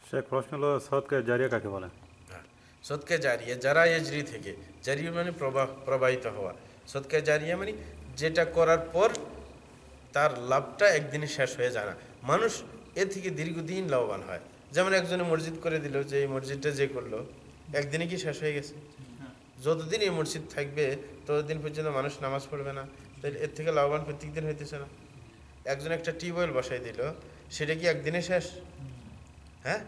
সে প্রশ্ন হলো সদকা জারিয়া কাকে বলে? হ্যাঁ, সদকা জারিয়া যারা এজরি থেকে, জারিয়া মানে প্রবাহিত হওয়া। সদকা জারিয়া মানে যেটা করার পর তার লাভটা একদিনে শেষ হয়ে যায় না, মানুষ এ থেকে দীর্ঘদিন লাভবান হয়। যেমন একজনে মসজিদ করে দিল, যে এই মসজিদটা যে করলো একদিনে কি শেষ হয়ে গেছে? যতদিন এই মসজিদ থাকবে ততদিন পর্যন্ত মানুষ নামাজ পড়বে না, তাই এর থেকে লাভবান প্রত্যেক দিন হইতেছে না? একজন একটা টিউবওয়েল বসাই দিল, সেটা কি একদিনে শেষ? হ্যাঁ,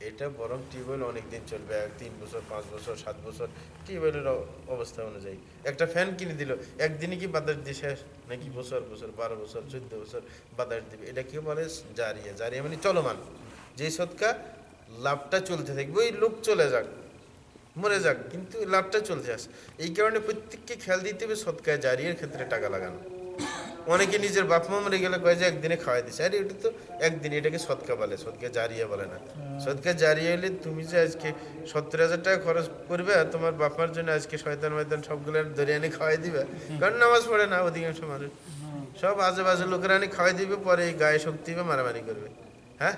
এটা বরং টিউবওয়েল অনেক দিন চলবে, 3 বছর 5 বছর 7 বছর টিউবওয়েলের অবস্থা অনুযায়ী। একটা ফ্যান কিনে দিল, একদিনে কি বাতাস দিয়ে শেষ? নাকি বছর বছর 12 বছর 14 বছর বাতাস দিবে? এটা কি বলে? জারিয়া। জারিয়া মানে চলমান। যেই সদকা লাভটা চলতে থাকবে, ওই লোক চলে যাক মরে যাক কিন্তু লাভটা চলতে আসে। এই কারণে প্রত্যেককে খেয়াল দিতে হবে সদকায় জারিয়ার ক্ষেত্রে টাকা লাগানো। অনেকে নিজের বাপ মা মরে গেলে কয় যে একদিনে খাওয়াই দিছে, আরে এটা তো একদিন, এটাকে সদকা বলে, সদকা জারিয়া বলে না। সদকা জারিয়া হলে তুমি যে আজকে 70,000 টাকা খরচ করবে আর তোমার বাপ মার জন্য আজকে শয়তান ময়তান সবগুলো ধরে আনি খাওয়াই দিবে, কারণ নামাজ পড়ে না অধিকাংশ মানুষ, সব আজে বাজে লোকেরা আনি খাওয়াই দিবে, পরে গায়ে শক্তি হবে, মারামারি করবে। হ্যাঁ,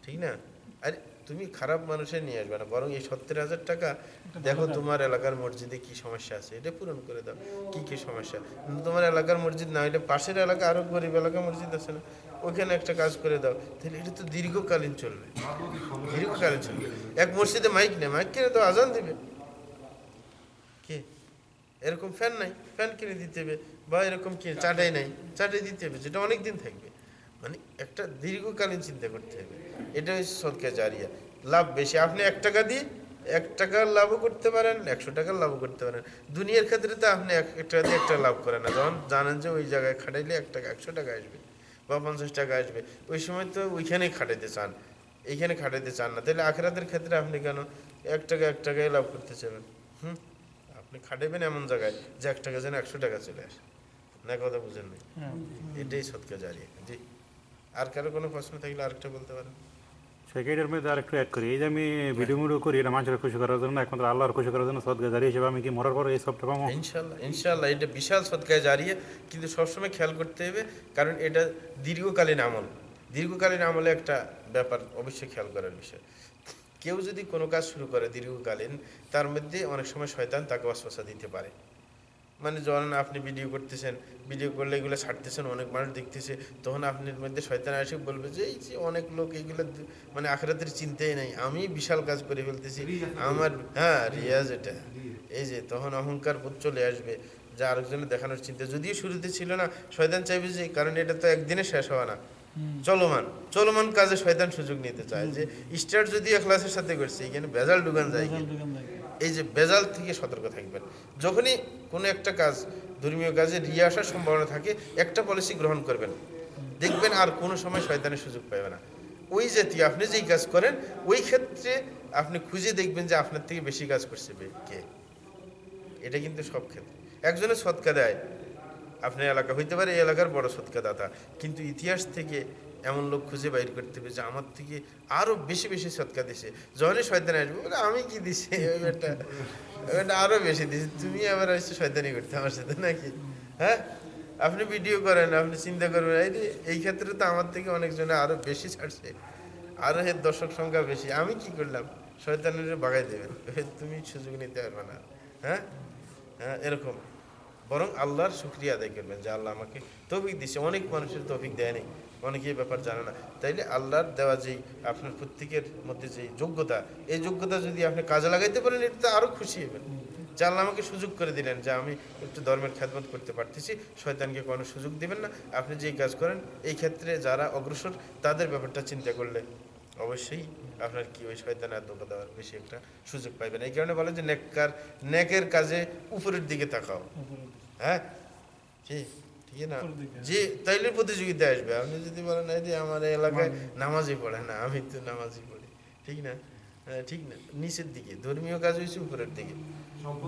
ঠিক না? আরে তুমি খারাপ মানুষের নিয়ে আসবে না, বরং এই 70,000 টাকা দেখো তোমার এলাকার মসজিদে কি সমস্যা আছে, এটা পূরণ করে দাও। কি কি সমস্যা? তোমার এলাকার মসজিদ না হলে পাশের এলাকা আরো গরিব এলাকা মসজিদ আছে না, ওইখানে একটা কাজ করে দাও, তাহলে এটা তো দীর্ঘকালীন চলবে। দীর্ঘকালীন চলবে। এক মসজিদে মাইক নেই, মাইক কিনে তো আজান দিবে কে? এরকম ফ্যান নাই, ফ্যান কিনে দিতে হবে। বা এরকম কি চাটাই নাই, চাটাই দিতে হবে, যেটা অনেক দিন থাকবে। মানে একটা দীর্ঘকালীন চিন্তা করতে হবে। এটা হচ্ছে সদকা জারিয়া। লাভ বেশি, আপনি 1 টাকা দিয়ে 1 টাকার লাভও করতে পারেন, 100 টাকার লাভও করতে পারেন। দুনিয়ার ক্ষেত্রে তো আপনি 1 টাকা দিয়ে 1 টাকা লাভ করেন না, যখন জানেন যে ওই জায়গায় খাটাইলে 1 টাকা 100 টাকা আসবে বা 50 টাকা আসবে, ওই সময় তো ওইখানেই খাটাইতে চান, এইখানে খাটাইতে চান না। তাহলে আখেরাতের ক্ষেত্রে আপনি কেন 1 টাকা 1 টাকায় লাভ করতে চাইবেন? হুম, আপনি খাটাইবেন এমন জায়গায় যে 1 টাকা যেন 100 টাকা চলে আসে। না, কথা বুঝেন নাই? এটাই সদকা জারিয়া। জি, আর কারো কোনো প্রশ্ন থাকলে আরেকটা বলতে পারেন। সেকেন্ডের মধ্যে আর একটু অ্যাড করি, এই যে আমি হ্যাঁ, ভিডিও মিডিও করি, এটা মানুষের খুশি করার জন্য, একমাত্র আল্লাহর খুশি করার জন্য সদকা জারিয়া হিসেবে আমি কি মরার পর এই সবটা পাবো? ইনশাল্লাহ ইনশাল্লাহ এটা বিশাল সদকায় জারিয়া। কিন্তু সবসময় খেয়াল করতে হবে, কারণ এটা দীর্ঘকালীন আমল। দীর্ঘকালীন আমলে একটা ব্যাপার অবশ্যই খেয়াল করার বিষয়, কেউ যদি কোনো কাজ শুরু করে দীর্ঘকালীন, তার মধ্যে অনেক সময় শয়তান তাকে ওয়াসওয়াসা দিতে পারে। মানে যখন আপনি ভিডিও করতেছেন, ভিডিও করলে এগুলো ছাড়তেছেন, অনেক মানুষ দেখতেছে, তখন আপনার মধ্যে শয়তান আসে বলবে যে এই যে অনেক লোক এইগুলো মানে আখিরাতের চিন্তাই নাই, আমি বিশাল কাজ করে ফেলতেছি আমার। হ্যাঁ, রিয়াজ এটা। এই যে তখন অহংকার বোধ চলে আসবে, যা আরেকজনের দেখানোর চিন্তা, যদিও শুরুতে ছিল না। শয়তান চাইবে যে, কারণ এটা তো একদিনে শেষ হওয়া না, চলমান চলমান কাজে শয়তান সুযোগ নিতে চায় যে স্টার্ট যদি এখলাসের সাথে করছে, এখানে ভেজাল ঢুকান যায় কি। এই যে ভেজাল থেকে সতর্ক থাকবেন। যখনই কোনো একটা কাজ, ধর্মীয় কাজে রিয়া আসার সম্ভাবনা থাকে, একটা পলিসি গ্রহণ করবেন, দেখবেন আর কোনো সময় শয়তানের সুযোগ পাবে না। ওই জাতীয় আপনি যেই কাজ করেন, ওই ক্ষেত্রে আপনি খুঁজে দেখবেন যে আপনার থেকে বেশি কাজ করছে কে। এটা কিন্তু সব ক্ষেত্রে। একজনের সৎকা দেয়, আপনার এলাকা হইতে পারে এই এলাকার বড় সৎকা দাতা, কিন্তু ইতিহাস থেকে এমন লোক খুঁজে বাইর করতে হবে যে আমার থেকে আরো বেশি বেশি সৎকা দিছে। যখনই শয়তান আসবে বলে আমি কি দিছি, ওইটা ওইটা আরো বেশি দিছি, তুমি আবার আসছে শয়তানি করতে আমার সাথে নাকি? হ্যাঁ, আপনি ভিডিও করেন, আপনি চিন্তা করবেন এই যে এই ক্ষেত্রে তো আমার থেকে অনেকজনে আরো বেশি ছাড়ছে, আরো এর দর্শক সংখ্যা বেশি, আমি কি করলাম? শয়তানের বাগাই দেবেন, তুমি সুযোগ নিতে পারবে না। হ্যাঁ, হ্যাঁ, এরকম। বরং আল্লাহর শুকরিয়া আদায় করবেন যে আল্লাহ আমাকে তৌফিক দিচ্ছে, অনেক মানুষের তৌফিক দেয়নি, অনেকে এই ব্যাপার জানে না। তাইলে আল্লাহর দেওয়া যেই আপনার প্রত্যেকের মধ্যে যে যোগ্যতা, এই যোগ্যতা যদি আপনি কাজে লাগাইতে পারেন, এটা আরও খুশি হবেন যে আল্লাহ আমাকে সুযোগ করে দিলেন যে আমি একটু ধর্মের খেদমত করতে পারতেছি, শয়তানকে কোনো সুযোগ দিবেন না। আপনি যেই কাজ করেন এই ক্ষেত্রে যারা অগ্রসর, তাদের ব্যাপারটা চিন্তা করলে অবশ্যই আপনার কি ওই শয়তানের ধোঁকা দেওয়ার বেশি একটা সুযোগ পাইবেন। এই কারণে বলে যে নেকের কাজে উপরের দিকে তাকাও। হ্যাঁ, ঠিক, ঠিক না? যে তাইলে প্রতিযোগিতা আসবে। আপনি যদি বলেন এই যে আমার এই এলাকায় নামাজই পড়ে না, আমি তো নামাজই পড়ি, ঠিক না? হ্যাঁ, ঠিক না? নিচের দিকে ধর্মীয় কাজ হয়েছে উপরের দিকে,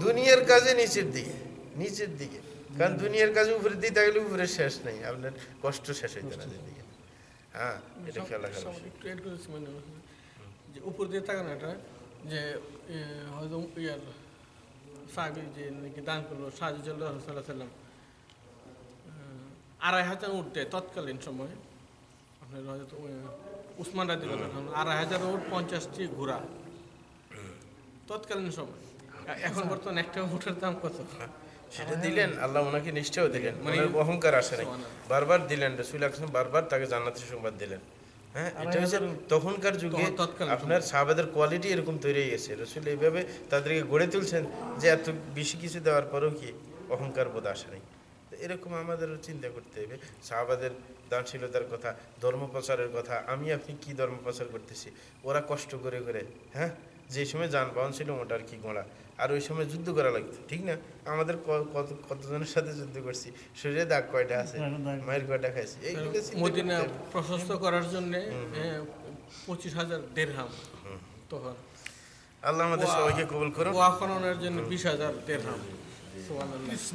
দুনিয়ার কাজে নিচের দিকে, নিচের দিকে। কারণ দুনিয়ার কাজে উপরের দিকে থাকলে উপরের শেষ নেই, আপনার কষ্ট শেষ হইতে না যেদিকে। হ্যাঁ, এটা খেয়াল রাখার বিষয়। একটু এড করেছি মানে যে উপর দিয়ে তাকানো এটা, যে হয়তো ইয়ার সাহাবি যে নাকি দান করলো সাহায্লাহ সাল্লাহ সাল্লাম, 2,500 উঠতে তৎকালীন সময় আপনার হয়তো উসমান রাদিয়াল্লাহু আনহু 2,500 উট 50টি ঘোড়া তৎকালীন সময়। এখন বর্তমানে একটা উটের দাম কত? সেটা দিলেন, আল্লাহ ওনাকে নিশ্চয় দিলেন, মানে ওনার অহংকার আসে নাই, বারবার দিলেন, রাসূল আকরাম বারবার তাকে জান্নাতের সংবাদ দিলেন। হ্যাঁ, এটা হচ্ছে তখনকার যুগে তৎকালীন আপনার সাহাবাদের কোয়ালিটি এরকম তৈরি হয়ে গেছে, রাসূল এইভাবে তাদেরকে গড়ে তুলছেন যে এত বেশি কিছু দেওয়ার পরেও কি অহংকার বোধ আসে নাই। তো এরকম আমাদেরও চিন্তা করতে হবে সাহাবাদের দানশীলতার কথা, ধর্ম প্রচারের কথা। আমি আপনি কি ধর্ম প্রচার করতেছি, ওরা কষ্ট করে করে, হ্যাঁ, যে সময় যানবাহন ছিল মোটার কি ঘোড়া, আর ওই সময় যুদ্ধ করা লাগতো, ঠিক না? আমাদের কতজনের সাথে যুদ্ধ করছি, শরীরে দাগ কয়টা আছে, মায়ের কয়টা খাইছি, এইগুলো চিন্তা মদিনা করতে হবে। প্রশস্ত করার জন্য 25,000 দিরহাম তখন, আল্লাহ আমাদের সবাইকে কবুল করুন। ওয়া খননের জন্য 20,000 দিরহাম। সুবহানাল্লাহ।